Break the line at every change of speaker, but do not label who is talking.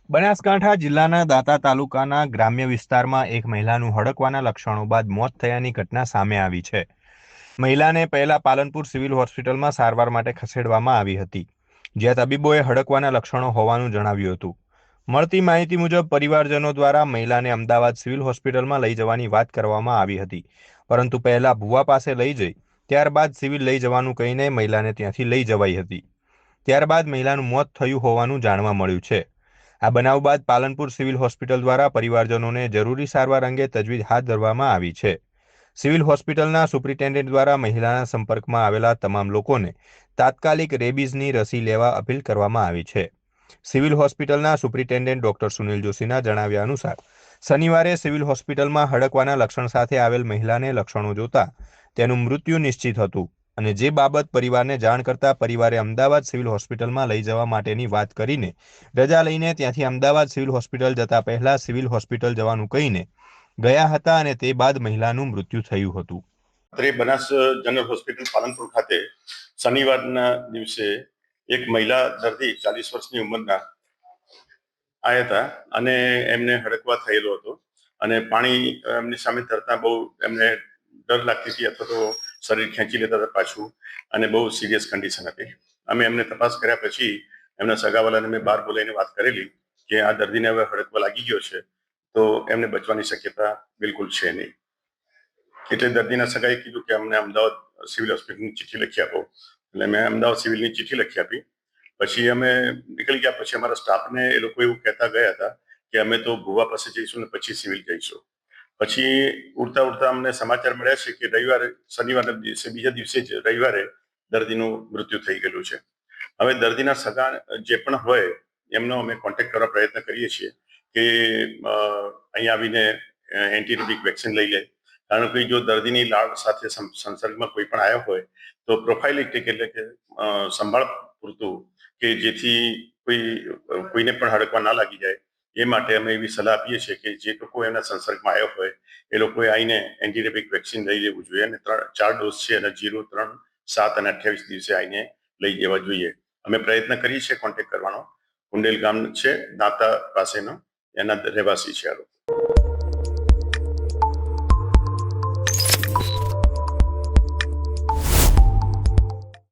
બનાસકાંઠા જિલ્લાના દાંતા તાલુકાના ગ્રામ્ય વિસ્તારમાં એક મહિલાનું હડકવાના લક્ષણો બાદ મોત થયાની ઘટના સામે આવી છે. મહિલાને પહેલા પાલનપુર સિવિલ હોસ્પિટલમાં સારવાર માટે ખસેડવામાં આવી હતી, જ્યાં તબીબોએ હડકવાના લક્ષણો હોવાનું જણાવ્યું હતું. મળતી માહિતી મુજબ પરિવારજનો દ્વારા મહિલાને અમદાવાદ સિવિલ હોસ્પિટલમાં લઈ જવાની વાત કરવામાં આવી હતી, પરંતુ પહેલા ભુવા પાસે લઈ જઈ ત્યારબાદ સિવિલ લઈ જવાનું કહીને મહિલાને ત્યાંથી લઈ જવાઈ હતી. ત્યારબાદ મહિલાનું મોત થયું હોવાનું જાણવા મળ્યું છે. આ બનાવ બાદ પાલનપુર સિવિલ હોસ્પિટલ દ્વારા પરિવારજનોને જરૂરી સારવાર અંગે તજવીજ હાથ ધરવામાં આવી છે. સિવિલ હોસ્પિટલના સુપ્રિન્ટેન્ડન્ટ દ્વારા મહિલાના સંપર્કમાં આવેલા તમામ લોકોને તાત્કાલિક રેબીઝની રસી લેવા અપીલ કરવામાં આવી છે. સિવિલ હોસ્પિટલના સુપ્રિન્ટેન્ડન્ટ ડોક્ટર સુનિલ જોશીના જણાવ્યા અનુસાર શનિવારે સિવિલ હોસ્પિટલમાં હડકવાના લક્ષણ સાથે આવેલ મહિલાને લક્ષણો જોતા તેનું મૃત્યુ નિશ્ચિત હતું અને જે બાબત પરિવારને જાણ કરતા પરિવારે અમદાવાદ સિવિલ હોસ્પિટલમાં લઈ જવા માટેની વાત કરીને રજા લઈને ત્યાંથી અમદાવાદ સિવિલ હોસ્પિટલ જતા પહેલા સિવિલ હોસ્પિટલ જવાનું કહીને ગયા હતા અને તે બાદ મહિલાનું મૃત્યુ થયું હતું.
બનાસ જનરલ હોસ્પિટલ પાલનપુર ખાતે શનિવારના દિવસે એક મહિલા દર્દી 40 વર્ષની ઉંમરના આવ્યા હતા અને એમને હડકવા થયેલો હતો અને પાણી એમની સામે તરતા બહુ એમને ડર લાગતી હતી અથવા તો શરીર ખેંચી લેતા હતા પાછું અને બહુ સિરિયસ કન્ડિશન હતી. અમે એમને તપાસ કર્યા પછી એમના સગાવાલાને મેં બહાર બોલાવીને વાત કરેલી કે આ દર્દીને હવે હડકવા લાગી ગયો છે તો એમને બચવાની શક્યતા બિલકુલ છે નહીં. એટલે દર્દીના સગાએ કીધું કે અમને અમદાવાદ સિવિલ હોસ્પિટલની ચિઠ્ઠી લખી આપો. એટલે મેં અમદાવાદ સિવિલની ચિઠ્ઠી લખી આપી. પછી અમે નીકળી ગયા. પછી અમારા સ્ટાફને એ લોકો એવું કહેતા ગયા હતા કે અમે તો ભુવા પાસે જઈશું ને પછી સિવિલ જઈશું. પછી ઉડતા ઉડતા અમને સમાચાર મળ્યા છે કે રવિવારે, શનિવારના દિવસે, બીજા દિવસે જ રવિવારે દર્દીનું મૃત્યુ થઈ ગયેલું છે. હવે દર્દીના સગા જે પણ હોય એમનો અમે કોન્ટેક્ટ કરવા પ્રયત્ન કરીએ છીએ કે અહીંયા આવીને એન્ટીરેબિક વેક્સિન લઈ લે. કારણ કે જો દર્દીની લાળ સાથે સંસર્ગમાં કોઈ પણ આવ્યો હોય તો પ્રોફાઇલેક્ટિક એટલે કે સંભાળ પૂરતું કે જેથી કોઈને પણ હડકવા ના લાગી જાય એ માટે અમે એવી સલાહ આપીએ છીએ કે જે લોકો એના સંસર્ગમાં આવ્યો હોય એ લોકોએ આવીને એન્ટીરેબિક વેક્સિન લઈ લેવું જોઈએ અને 4 ડોઝ છે અને 0, 3, 7 અને 28 દિવસે આવીને લઈ જવા જોઈએ. અમે પ્રયત્ન કરીએ છીએ કોન્ટેક્ટ કરવાનો. કુંડેલ ગામ છે દાંતા પાસેનો, એના રહેવાસી છે આ લોકો.